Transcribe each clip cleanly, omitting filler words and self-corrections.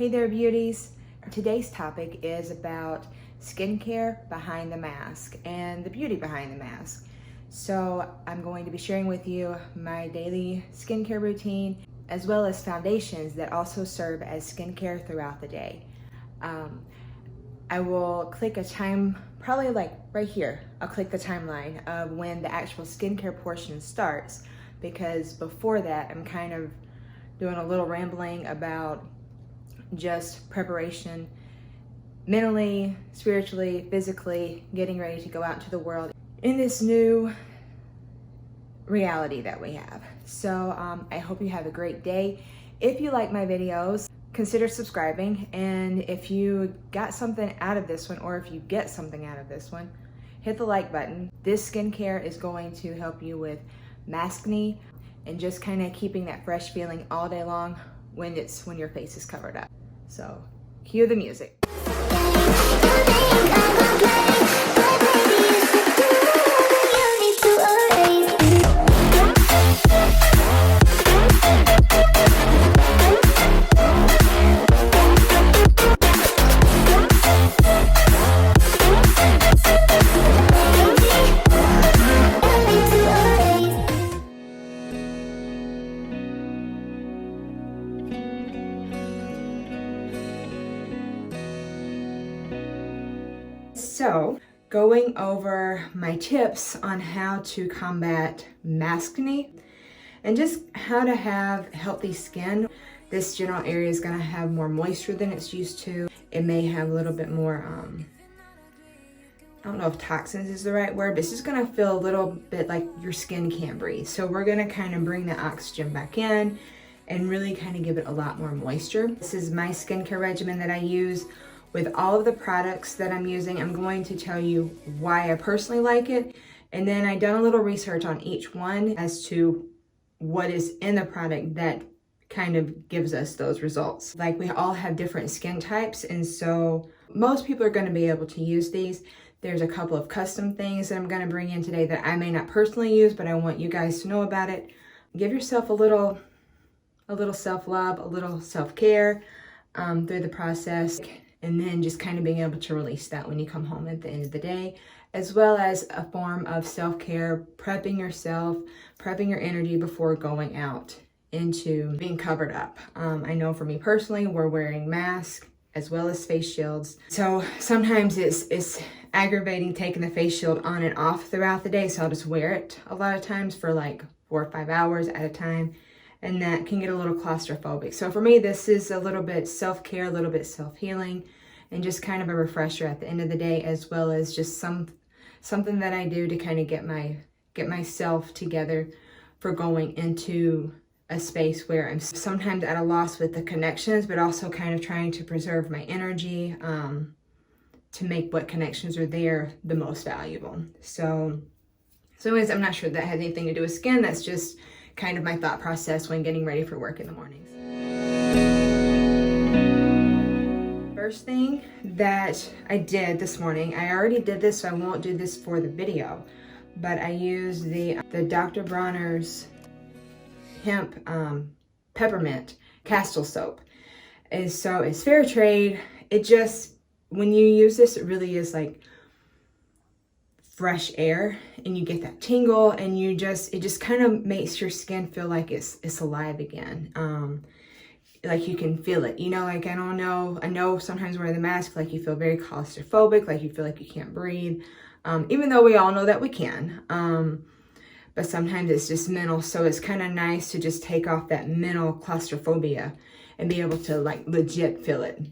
Hey there, beauties. Today's topic is about skincare behind the mask and the beauty behind the mask. So I'm going to be sharing with you my daily skincare routine as well as foundations that also serve as skincare throughout the day. I will click a time, probably like right here, I'll click the timeline of when the actual skincare portion starts, because before that I'm kind of doing a little rambling about just preparation, mentally, spiritually, physically, getting ready to go out into the world in this new reality that we have. So I hope you have a great day. If you like my videos, consider subscribing. And if you got something out of this one, or if you get something out of this one, hit the like button. This skincare is going to help you with Maskne and just kind of keeping that fresh feeling all day long when your face is covered up. So cue the music. So, going over my tips on how to combat maskne and just how to have healthy skin. This general area is going to have more moisture than it's used to. It may have a little bit more, I don't know if toxins is the right word, but it's just going to feel a little bit like your skin can't breathe. So we're going to kind of bring the oxygen back in and really kind of give it a lot more moisture. This is my skincare regimen that I use. With all of the products that I'm using, I'm going to tell you why I personally like it. And then I've done a little research on each one as to what is in the product that kind of gives us those results. Like, we all have different skin types, and so most people are going to be able to use these. There's a couple of custom things that I'm going to bring in today that I may not personally use, but I want you guys to know about it. Give yourself a little self-love, a little self-care through the process. And then just kind of being able to release that when you come home at the end of the day, as well as a form of self-care, prepping yourself, prepping your energy before going out into being covered up. I know for me personally, we're wearing masks as well as face shields. So sometimes it's aggravating taking the face shield on and off throughout the day. So I'll just wear it a lot of times for like 4 or 5 hours at a time. And that can get a little claustrophobic. So for me, this is a little bit self-care, a little bit self-healing, and just kind of a refresher at the end of the day, as well as just something that I do to kind of get myself together for going into a space where I'm sometimes at a loss with the connections, but also kind of trying to preserve my energy to make what connections are there the most valuable. So anyways, I'm not sure that has anything to do with skin. That's just kind of my thought process when getting ready for work in the mornings. First thing that I did this morning, I already did this, so I won't do this for the video, but I used the Dr. Bronner's hemp peppermint castle soap. And so it's fair trade. It just, when you use this, it really is like fresh air, and you get that tingle, and it just kind of makes your skin feel like it's alive again. Like you can feel it, you know, like I know sometimes wearing the mask, like you feel very claustrophobic, like you feel like you can't breathe, even though we all know that we can, but sometimes it's just mental. So it's kind of nice to just take off that mental claustrophobia and be able to like legit feel it.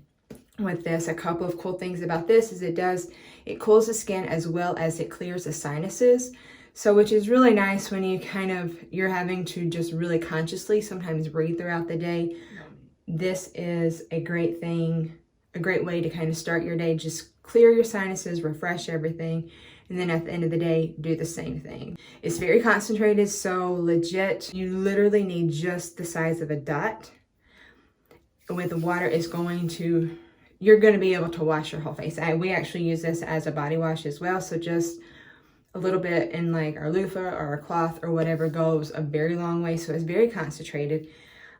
With this, a couple of cool things about this is it cools the skin as well as it clears the sinuses. So which is really nice when you're having to just really consciously sometimes breathe throughout the day. This is a great thing, a great way to kind of start your day. Just clear your sinuses, refresh everything, and then at the end of the day, do the same thing. It's very concentrated, so legit, you literally need just the size of a dot. With the water, you're going to be able to wash your whole face. We actually use this as a body wash as well. So just a little bit in like our loofah or our cloth or whatever goes a very long way. So it's very concentrated.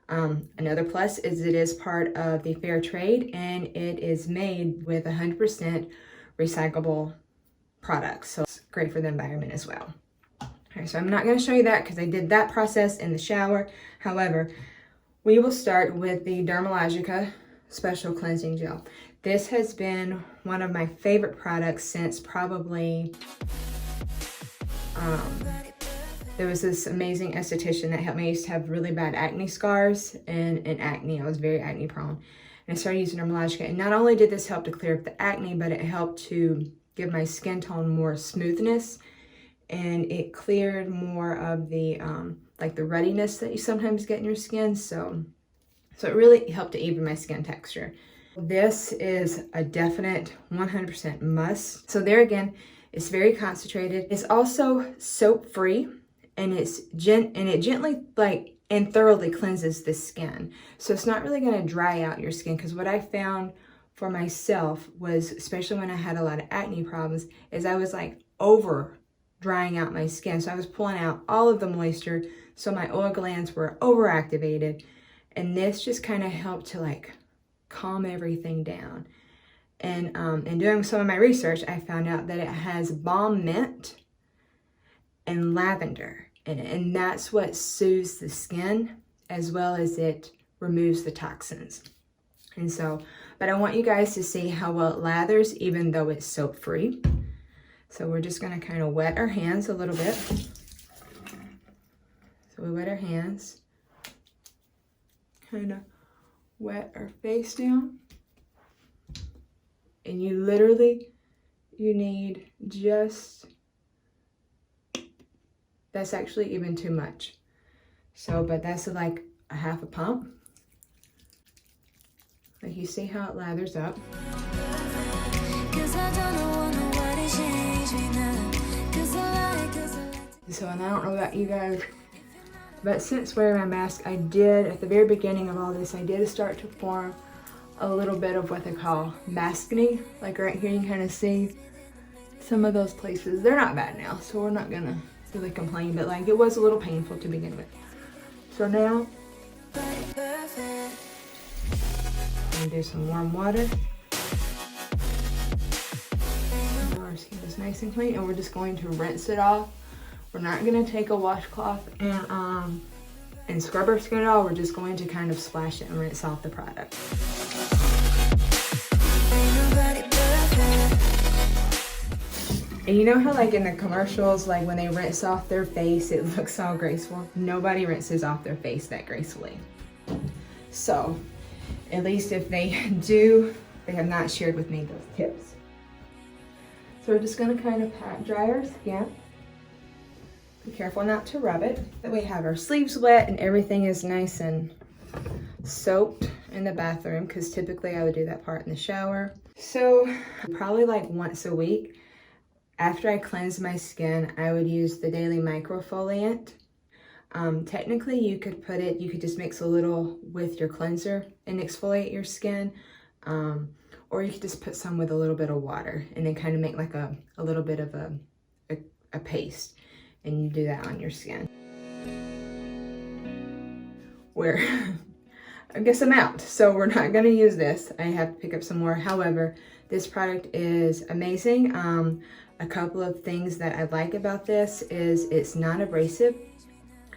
Another plus is it is part of the fair trade, and it is made with 100% recyclable products. So it's great for the environment as well. Okay, so I'm not going to show you that because I did that process in the shower. However, we will start with the Dermalogica Special Cleansing Gel. This has been one of my favorite products since probably, there was this amazing esthetician that helped me. I used to have really bad acne scars and acne. I was very acne prone. And I started using Dermalogica. And not only did this help to clear up the acne, but it helped to give my skin tone more smoothness. And it cleared more of the, like the ruddiness that you sometimes get in your skin. So it really helped to even my skin texture. This is a definite 100% must. So there again, it's very concentrated. It's also soap free, and it gently and thoroughly cleanses the skin. So it's not really going to dry out your skin, because what I found for myself was, especially when I had a lot of acne problems, is I was like over drying out my skin. So I was pulling out all of the moisture, so my oil glands were overactivated, and this just kind of helped to like calm everything down. And in doing some of my research, I found out that it has balm mint and lavender in it, and that's what soothes the skin as well as it removes the toxins. And so, but I want you guys to see how well it lathers even though it's soap free. So we're just going to kind of wet our hands a little bit. So we wet our hands, kind of wet our face down. And you need just, that's actually even too much. So, but that's like a half a pump. Like you see how it lathers up. So, and I don't know about you guys, but since wearing my mask, I did, at the very beginning of all this, I did start to form a little bit of what they call maskne. Like right here, you can kind of see some of those places. They're not bad now, so we're not gonna really complain, but like it was a little painful to begin with. So now, I'm gonna do some warm water. Our skin is nice and clean, and we're just going to rinse it off. We're not gonna take a washcloth and scrub our skin at all. We're just going to kind of splash it and rinse off the product. And you know how like in the commercials, like when they rinse off their face, it looks all graceful? Nobody rinses off their face that gracefully. So, at least if they do, they have not shared with me those tips. So we're just gonna kind of pat dry our skin. Be careful not to rub it. That we have our sleeves wet and everything is nice and soaked in the bathroom, because typically I would do that part in the shower. So probably like once a week, after I cleanse my skin, I would use the daily Microfoliant. Technically you could just mix a little with your cleanser and exfoliate your skin. Or you could just put some with a little bit of water and then kind of make like a little bit of a paste. And you do that on your skin. Where, I guess I'm out. So we're not gonna use this. I have to pick up some more. However, this product is amazing. A couple of things that I like about this is it's non-abrasive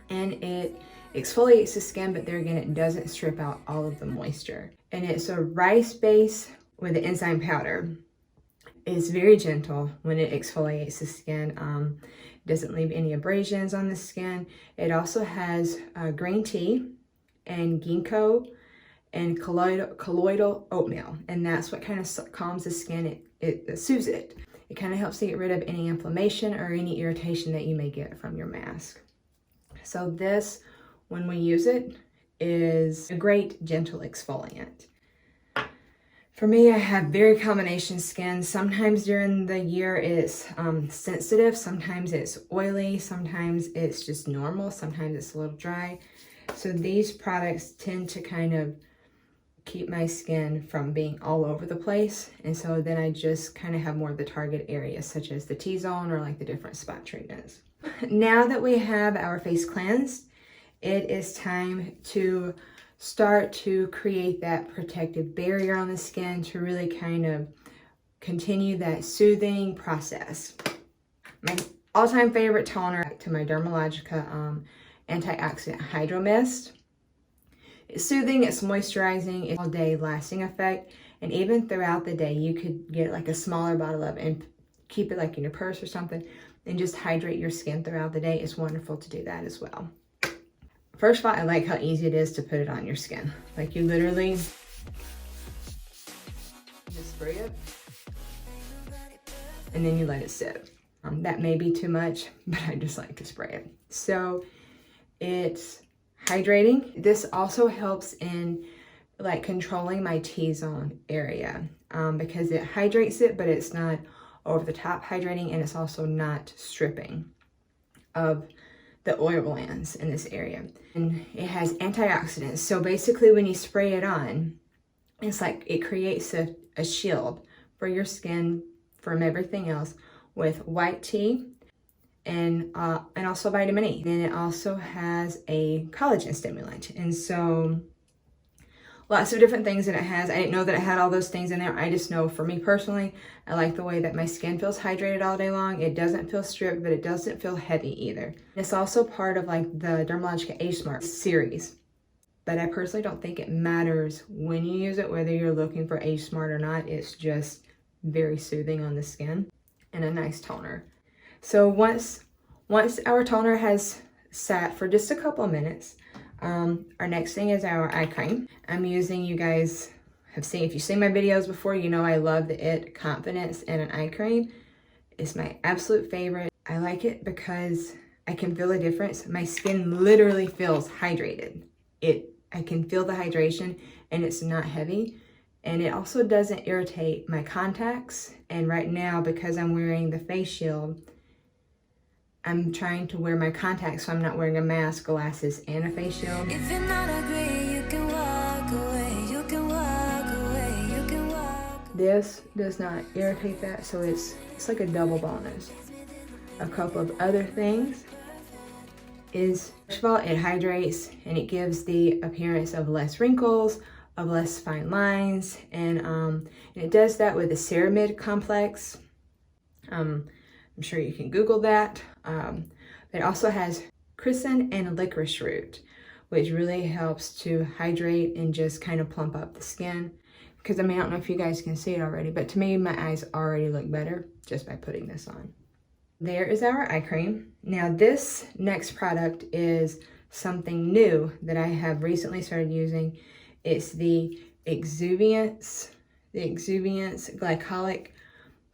and it exfoliates the skin, but there again, it doesn't strip out all of the moisture. And it's a rice base with an enzyme powder. It's very gentle when it exfoliates the skin. Doesn't leave any abrasions on the skin. It also has green tea and ginkgo and colloidal oatmeal, and that's what kind of calms the skin. It soothes it. It kind of helps to get rid of any inflammation or any irritation that you may get from your mask. So this, when we use it, is a great gentle exfoliant. For me, I have very combination skin. Sometimes during the year it's sensitive, sometimes it's oily, sometimes it's just normal, sometimes it's a little dry. So these products tend to kind of keep my skin from being all over the place. And so then I just kind of have more of the target areas, such as the T-zone or like the different spot treatments. Now that we have our face cleansed, it is time to start to create that protective barrier on the skin to really kind of continue that soothing process. My all-time favorite toner to my Dermalogica Antioxidant Hydro Mist. It's soothing, it's moisturizing, it's all day lasting effect, and even throughout the day you could get like a smaller bottle of it and keep it like in your purse or something and just hydrate your skin throughout the day. It's wonderful to do that as well. First of all, I like how easy it is to put it on your skin. Like you literally just spray it and then you let it sit. That may be too much, but I just like to spray it. So it's hydrating. This also helps in like controlling my T-zone area because it hydrates it, but it's not over the top hydrating, and it's also not stripping of the oil glands in this area. And it has antioxidants. So basically when you spray it on, it's like it creates a shield for your skin from everything else with white tea and also vitamin E. Then it also has a collagen stimulant. And so lots of different things that it has. I didn't know that it had all those things in there. I just know for me personally, I like the way that my skin feels hydrated all day long. It doesn't feel stripped, but it doesn't feel heavy either. It's also part of like the Dermalogica Age Smart series. But I personally don't think it matters when you use it, whether you're looking for Age Smart or not. It's just very soothing on the skin and a nice toner. So once our toner has sat for just a couple of minutes, our next thing is our eye cream. I'm using, you guys have seen, if you've seen my videos before, you know I love the It Confidence and an eye cream. It's my absolute favorite. I like it because I can feel a difference. My skin literally feels hydrated. I can feel the hydration and it's not heavy. And it also doesn't irritate my contacts. And right now, because I'm wearing the face shield, I'm trying to wear my contacts so I'm not wearing a mask, glasses, and a face shield. If you're not agree, you can walk away, you can walk away, you can walk. This does not irritate that, so it's like a double bonus. A couple of other things is, first of all, it hydrates and it gives the appearance of less wrinkles, of less fine lines, and it does that with the ceramide complex. I'm sure you can Google that. It also has chrysin and licorice root, which really helps to hydrate and just kind of plump up the skin. Because I mean, I don't know if you guys can see it already, but to me, my eyes already look better just by putting this on. There is our eye cream. Now this next product is something new that I have recently started using. It's the Exuviance Glycolic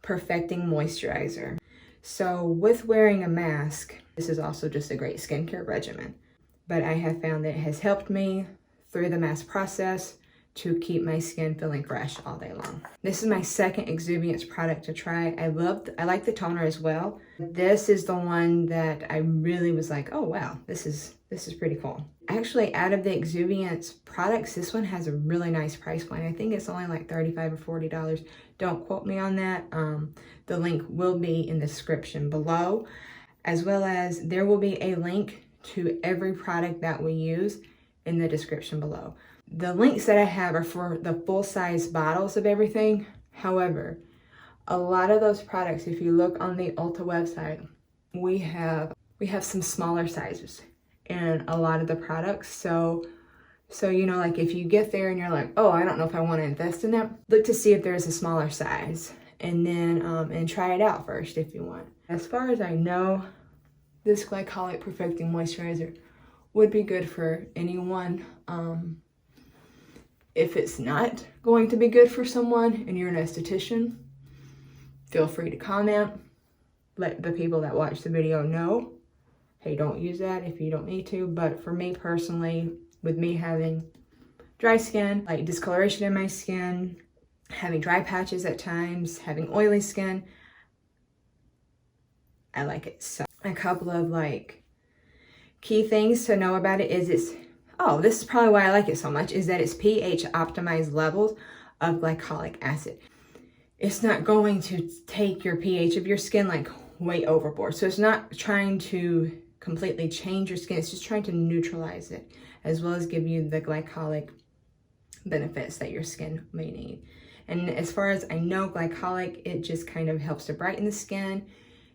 Perfecting Moisturizer. So with wearing a mask, this is also just a great skincare regimen. But I have found that it has helped me through the mask process to keep my skin feeling fresh all day long. This is my second Exuviance product to try. I like the toner as well. This is the one that I really was like, oh wow, this is pretty cool. Actually, out of the Exuviance products, this one has a really nice price point. I think it's only like $35 or $40. Don't quote me on that. The link will be in the description below, as well as there will be a link to every product that we use in the description below. The links that I have are for the full-size bottles of everything. However, a lot of those products, if you look on the Ulta website, we have some smaller sizes in a lot of the products. So you know, like if you get there and you're like, oh, I don't know if I want to invest in that, look to see if there's a smaller size, and then and try it out first if you want. As far as I know, this Glycolic Perfecting Moisturizer would be good for anyone. If it's not going to be good for someone and you're an esthetician, feel free to comment. Let the people that watch the video know, hey, don't use that if you don't need to. But for me personally, with me having dry skin, like discoloration in my skin, having dry patches at times, having oily skin, I like it. So a couple of like key things to know about it is this is probably why I like it so much, is that it's pH optimized levels of glycolic acid. It's not going to take your pH of your skin like way overboard. So it's not trying to completely change your skin. It's just trying to neutralize it as well as give you the glycolic benefits that your skin may need. And as far as I know, glycolic, it just kind of helps to brighten the skin.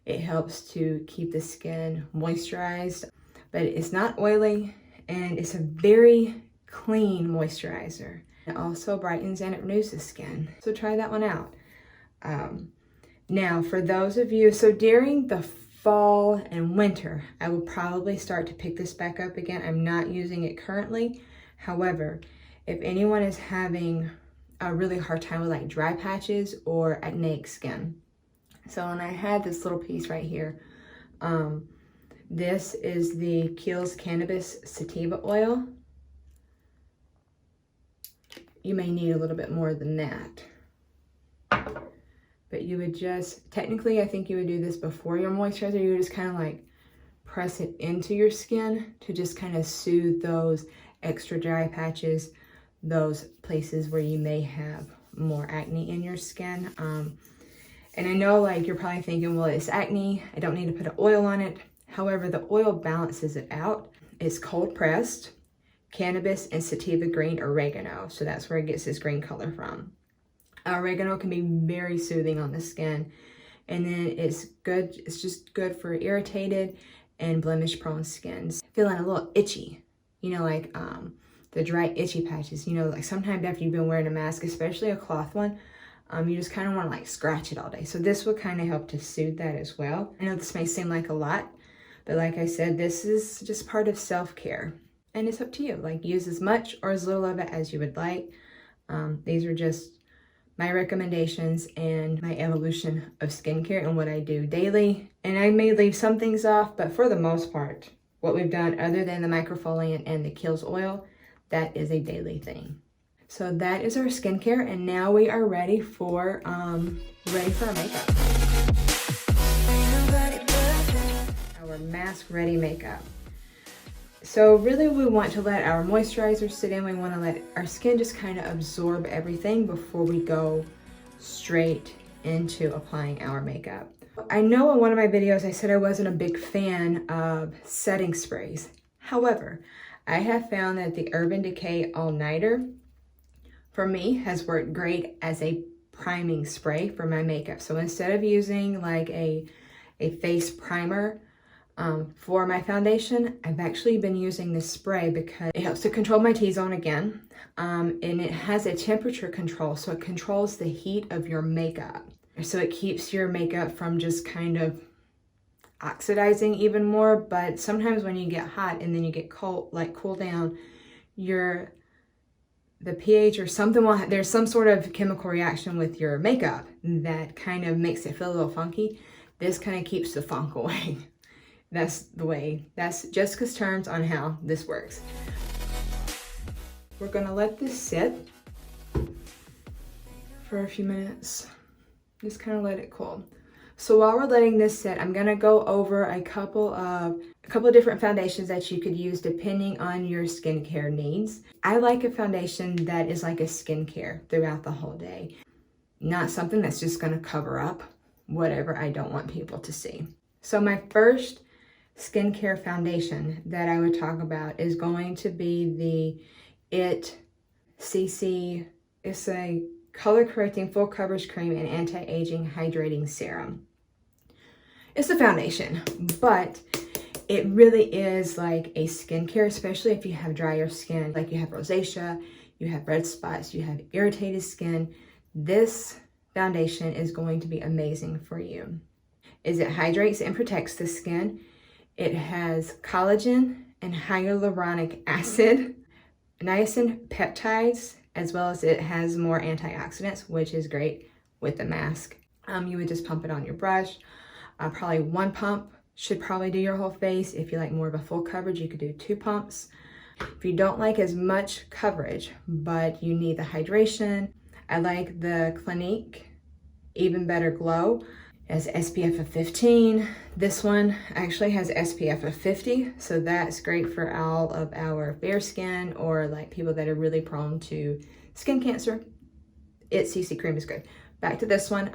It helps to keep the skin moisturized, but it's not oily, and it's a very clean moisturizer. It also brightens and it renews the skin. So try that one out. Now, for those of you, so during the fall and winter, I will probably start to pick this back up again. I'm not using it currently. However, if anyone is having a really hard time with like dry patches or acneic skin. So when I had this little piece right here, this is the Kiehl's Cannabis Sativa Oil. You may need a little bit more than that. But you would just, technically I think you would do this before your moisturizer. You would just kind of like press it into your skin to just kind of soothe those extra dry patches, those places where you may have more acne in your skin. And I know like you're probably thinking, well, it's acne, I don't need to put an oil on it. However, the oil balances it out. It's cold pressed cannabis and sativa green oregano. So that's where it gets this green color from. Oregano can be very soothing on the skin. And then it's good, it's just good for irritated and blemish prone skins. Feeling a little itchy, you know, like the dry itchy patches, you know, like sometimes after you've been wearing a mask, especially a cloth one, you just kind of want to like scratch it all day. So this will kind of help to soothe that as well. I know this may seem like a lot, but like I said, this is just part of self-care. And it's up to you, like use as much or as little of it as you would like. These are just my recommendations and my evolution of skincare and what I do daily. And I may leave some things off, but for the most part, what we've done other than the Microfoliant and the Kiehl's oil, that is a daily thing. So that is our skincare, and now we are ready for our makeup. Our mask ready makeup. So really we want to let our moisturizer sit in. We want to let our skin just kind of absorb everything before we go straight into applying our makeup. I know in one of my videos I said I wasn't a big fan of setting sprays. However, I have found that the Urban Decay All Nighter for me has worked great as a priming spray for my makeup. So instead of using like a face primer for my foundation, I've actually been using this spray because it helps to control my T-zone again. And it has a temperature control, so it controls the heat of your makeup. So it keeps your makeup from just kind of oxidizing even more. But sometimes when you get hot and then you get cold, like cool down, the pH or something there's some sort of chemical reaction with your makeup that kind of makes it feel a little funky. This kind of keeps the funk away. That's Jessica's terms on how this works. We're gonna let this sit for a few minutes. Just kind of let it cool. So while we're letting this sit, I'm gonna go over a couple of different foundations that you could use depending on your skincare needs. I like a foundation that is like a skincare throughout the whole day. Not something that's just gonna cover up whatever I don't want people to see. So my first skincare foundation that I would talk about is going to be the IT CC. It's a color correcting full coverage cream and anti-aging hydrating serum. It's a foundation, but it really is like a skincare, especially if you have drier skin, like you have rosacea, you have red spots, you have irritated skin. This foundation is going to be amazing for you. It hydrates and protects the skin. It has collagen and hyaluronic acid, niacin peptides, as well as it has more antioxidants, which is great with the mask. You would just pump it on your brush. Probably one pump should probably do your whole face. If you like more of a full coverage, you could do 2 pumps. If you don't like as much coverage, but you need the hydration, I like the Clinique Even Better Glow. It has SPF of 15. This one actually has SPF of 50, so that's great for all of our bare skin or like people that are really prone to skin cancer. IT CC cream is good. Back to this one,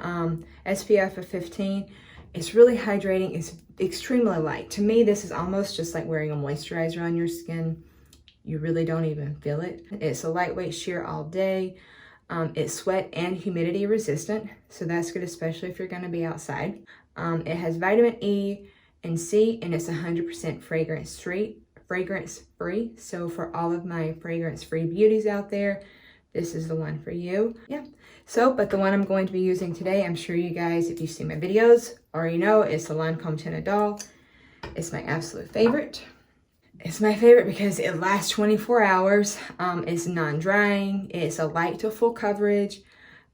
SPF of 15. It's really hydrating. It's extremely light. To me, this is almost just like wearing a moisturizer on your skin. you really don't even feel it. It's a lightweight sheer all day. It's sweat and humidity resistant, so that's good, especially if you're going to be outside. It has vitamin E and C, and it's 100% fragrance free. So for all of my fragrance free beauties out there, this is the one for you. Yeah. So, but the one I'm going to be using today, I'm sure you guys, if you've seen my videos, already know, it's the Lancome Tint Doll. It's my absolute favorite. It's my favorite because it lasts 24 hours. It's non-drying. It's a light to full coverage.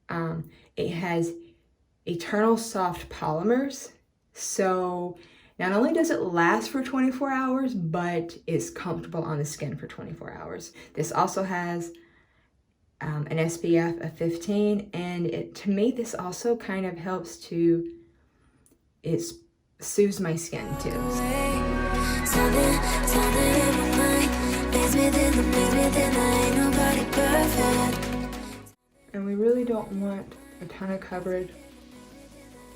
It has eternal soft polymers. So not only does it last for 24 hours, but it's comfortable on the skin for 24 hours. This also has an SPF of 15, and to me, this also kind of helps to, it soothes my skin too. And we really don't want a ton of coverage.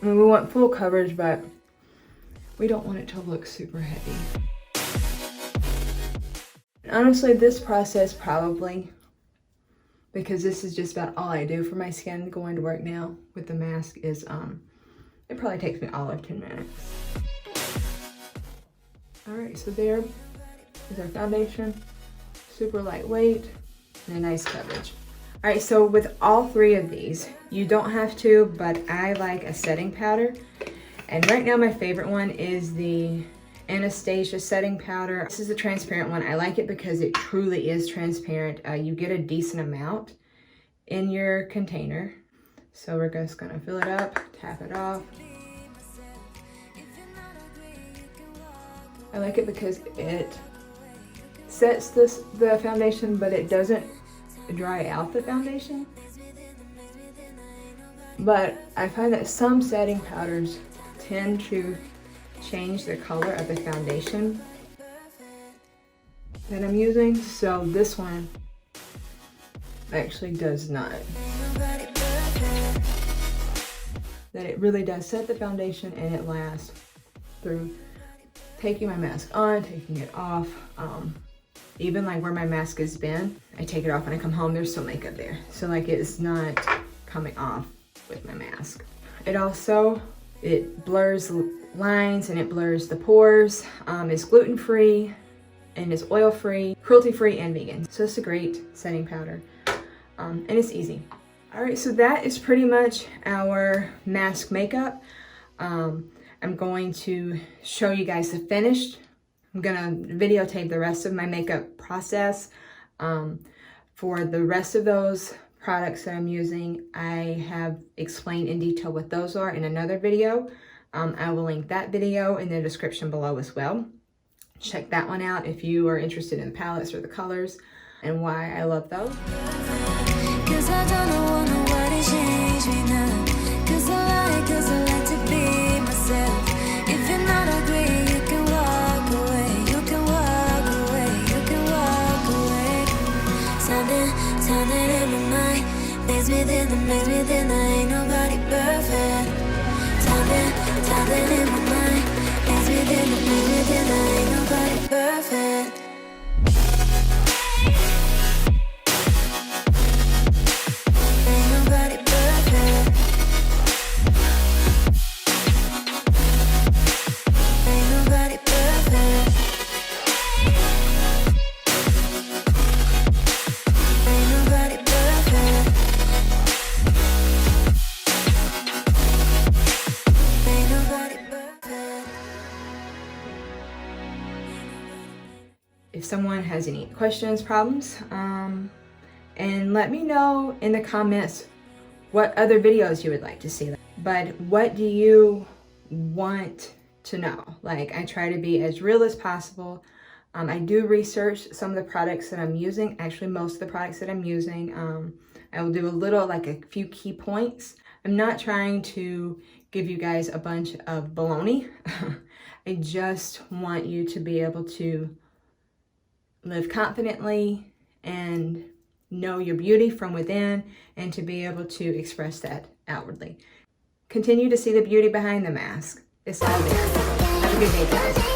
I mean, we want full coverage, but we don't want it to look super heavy. Honestly, this process probably, because this is just about all I do for my skin going to work now with the mask, is it probably takes me all of 10 minutes. All right, so there is our foundation, super lightweight and a nice coverage. All right, so with all three of these, you don't have to, but I like a setting powder. And right now my favorite one is the Anastasia setting powder. This is a transparent one. I like it because it truly is transparent. You get a decent amount in your container. So we're just gonna fill it up, tap it off. I like it because it sets the foundation, but it doesn't dry out the foundation. But I find that some setting powders tend to change the color of the foundation that I'm using. So this one actually does not. That it really does set the foundation, and it lasts through taking my mask on, taking it off. Even like where my mask has been, I take it off when I come home, there's still makeup there. So like it's not coming off with my mask. It blurs lines and it blurs the pores. It's gluten-free and it's oil-free, cruelty-free, and vegan. So it's a great setting powder, and it's easy. All right, so that is pretty much our mask makeup. I'm going to show you guys the finished. I'm gonna videotape the rest of my makeup process. For the rest of those products that I'm using, I have explained in detail what those are in another video. I will link that video in the description below as well. Check that one out if you are interested in the palettes or the colors and why I love those. 'Cause I don't know nobody change me now. 'Cause I like to be myself. If you're not agree, you can walk away. You can walk away. You can walk away. Something in my mind makes me think that ain't nobody perfect. Something in my mind makes me think that ain't nobody perfect. If someone has any questions, problems, and let me know in the comments what other videos you would like to see. But what do you want to know? Like, I try to be as real as possible. I do research some of the products that I'm using, actually most of the products that I'm using. I will do a few key points. I'm not trying to give you guys a bunch of baloney. I just want you to be able to live confidently and know your beauty from within, and to be able to express that outwardly. Continue to see the beauty behind the mask. It's all there. Have a good day, guys.